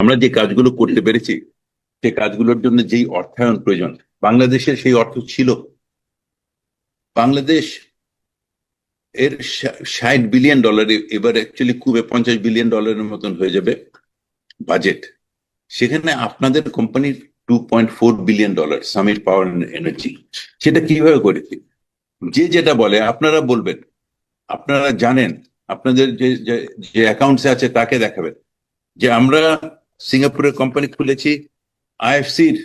আমরা যে কাজগুলো করতে পেরেছি সে কাজগুলোর জন্য যেই অর্থায়ন প্রয়োজন বাংলাদেশের সেই অর্থ ছিল। বাংলাদেশ এর 60 বিলিয়ন ডলার, এবার অ্যাকচুয়ালি খুবই 50 বিলিয়ন ডলারের মতন হয়ে যাবে বাজেট। সেখানে আপনাদের কোম্পানির 2.4 billion dollar summit power energy, সেটা কিভাবে করেছি? যে যেটা বলে আপনারা বলবেন, আপনারা জানেন, আপনাদের যে যে অ্যাকাউন্টসে আছে তাকে দেখাবেন যে আমরা সিঙ্গাপুরের কোম্পানি খুলেছি আইএফসির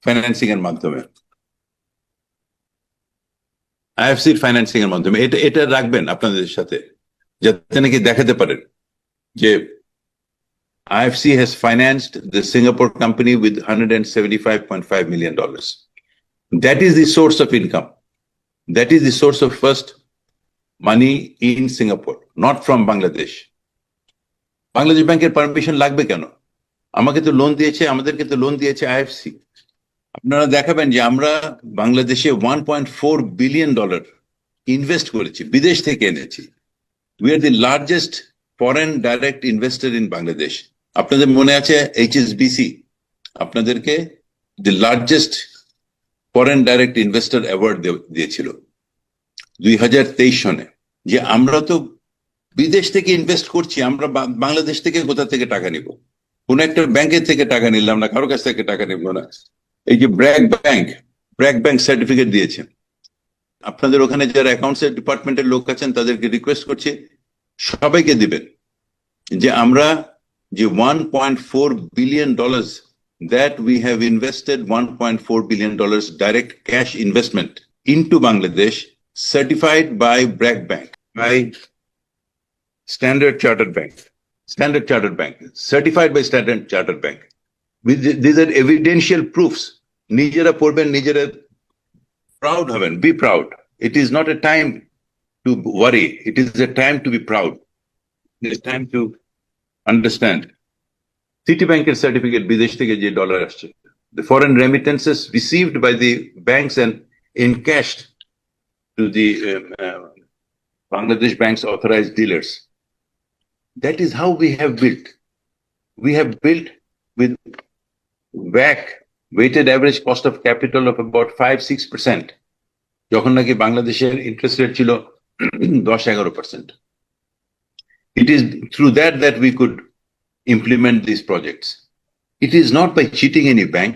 ফাইন্যান্সিং এর মাধ্যমে। আইএফসির ফাইন্যান্সিং এর মাধ্যমে এটা এটা রাখবেন আপনাদের সাথে, যাতে নাকি দেখাতে পারেন যে IFC has financed the Singapore company with $175.5 million. That is the source of income. That is the source of first money in Singapore, not from Bangladesh. Bangladesh ব্যাংকের পারমিশন লাগবে কেন? আমাকে তো লোন দিয়েছে, আমাদেরকে তো লোন দিয়েছে আইএফসি। আপনারা দেখাবেন যে আমরা বাংলাদেশে $1.4 বিলিয়ন ইনভেস্ট করেছি, বিদেশ থেকে এনেছি। We are the largest foreign direct investor in Bangladesh. আপনাদের মনে আছে HSBC আপনাদেরকে the largest foreign direct investor award দিয়েছিল 2023 সনে। যে আমরা তো বিদেশ থেকে ইনভেস্ট করছি, আমরা বাংলাদেশ থেকে কোথা থেকে টাকা নিব? কোন একটা ব্যাংকের থেকে টাকা নিলাম না, কারো কাছ থেকে টাকা নিব না। এই যে ব্র্যাক ব্যাংক সার্টিফিকেট দিয়েছে। আপনাদের ওখানে যারা অ্যাকাউন্টস ডিপার্টমেন্টের লোক আছেন তাদেরকে রিকোয়েস্ট করছি সবাইকে দিবেন যে আমরা যে $1.4 billion that we have invested, $1.4 billion direct cash investment into Bangladesh, certified by BRAC Bank, by Standard Chartered Bank, certified by Standard Chartered Bank. These are evidential proofs. নিজেরা পড়বেন, নিজেরা proud হবেন, be proud. It is not a time to worry, it is a time to be proud. It is time to understand. Citibank certificate বিদেশ থেকে যে dollar আসছে, the foreign remittances received by the banks and encashed to the Bangladesh banks authorized dealers. That is how we have built. We have built with WACC, weighted average cost of capital, of about 5-6%. যখন নাকি বাংলাদেশের interest rate ছিল 10-11%. It is through that we could implement these projects. It is not by cheating any bank.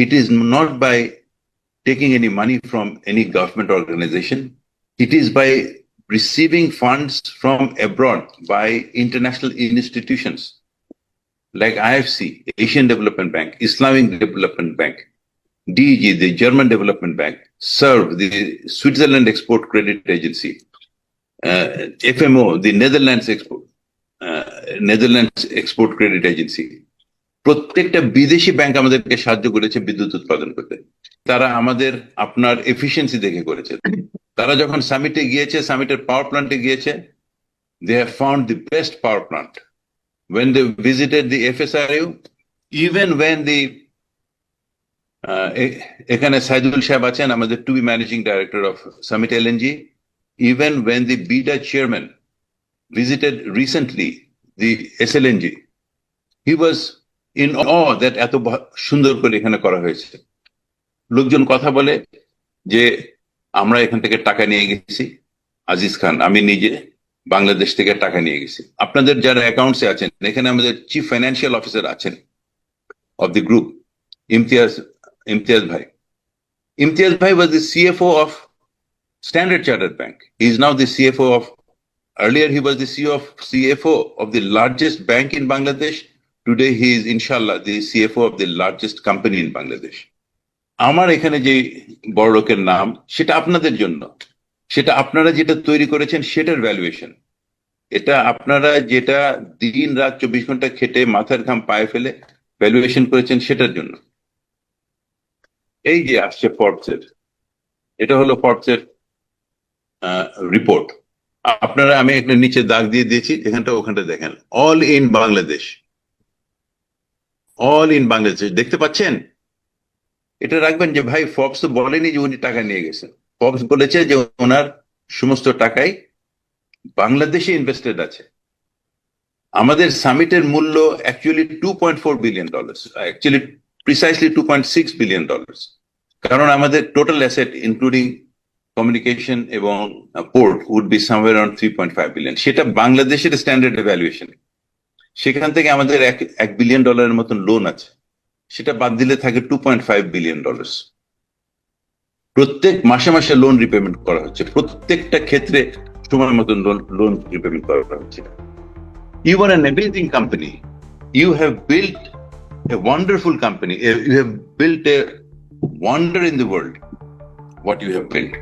It is not by taking any money from any government organization. It is by receiving funds from abroad by international institutions like IFC, Asian Development Bank, Islamic Development Bank, DEG, the German Development Bank, SERV, the Switzerland Export Credit Agency, FMO, the Netherlands Export Credit Agency. প্রত্যেকটা বিদেশি bank আমাদেরকে সাহায্য করেছে বিদ্যুৎ উৎপাদন করতে। তারা আমাদের আপনার এফিসিয়েন্সি দেখে করেছে। তারা যখন সামিটে গিয়েছে, সামিটের পাওয়ার প্ল্যান্টে গিয়েছে, they have found the best power plant. When they visited the FSRU, even when the এখানে সাইদুল সাহেব আছেন, আমাদের to be managing director of Summit LNG, even when the BIDA chairman visited recently the SLNG, he was in awe that এত সুন্দর করে এখানে করা হয়েছে। লোকজন কথা বলে যে আমরা এখান থেকে টাকা নিয়ে গেছি, আজিজ খান, আমি নিজে বাংলাদেশ থেকে টাকা নিয়ে গেছি। আপনাদের যারা অ্যাকাউন্টসে আছেন, এখানে আমাদের চিফ ফাইন্যান্সিয়াল অফিসার আছেন of the group, Imtiaz Bhai. Imtiaz Bhai was the CFO of Standard Chartered Bank. He is now the CFO of, earlier he was the CFO of the largest bank in Bangladesh. Today he is, inshallah, the CFO of the largest company in Bangladesh. আমার এখানে যে বড় লোকের নাম, সেটা আপনাদের জন্য, সেটা আপনারা যেটা তৈরি করেছেন সেটার ভ্যালুয়েশন। এটা আপনারা যেটা দিন রাত 24 ঘন্টা খেটে মাথার ঘাম পায়ে ফেলে ভ্যালুয়েশন করেছেন সেটার জন্য। এই যে আসছে ফর্বসের, এটা হলো ফর্বসের রিপোর্ট। আপনারা, আমি একটা নিচে দাগ দিয়ে দিয়েছি, এখানটা ওখানটা দেখেন, all in Bangladesh, all in Bangladesh, দেখতে পাচ্ছেন? এটা রাখবেন যে ভাই ফর্বস তো বলেনি যে উনি টাকা নিয়ে গেছেন। ফর্বস বলেছে যে ওনার সমস্ত টাকাই বাংলাদেশে ইনভেস্টেড আছে। আমাদের সামিটের মূল্য actually $2.4 billion, actually precisely $2.6 billion, কারণ আমাদের টোটাল অ্যাসেট ইনক্লুডিং কমিউনিকেশন এবং port would be somewhere on $3.5 billion। সেটা বাংলাদেশের স্ট্যান্ডার্ড ভ্যালুয়েশন, সেখান থেকে আমাদের $1 billion মতন লোন আছে, সেটা বাদ দিলে থাকে $2.5 billion। প্রত্যেক মাসে মাসে লোন রিপেমেন্ট করা হচ্ছে, প্রত্যেকটা ক্ষেত্রে সময় মতন লোন রিপেমেন্ট করা হচ্ছে। You are an amazing company. You have built a wonderful company. You have built a wonder in the world. What you have built.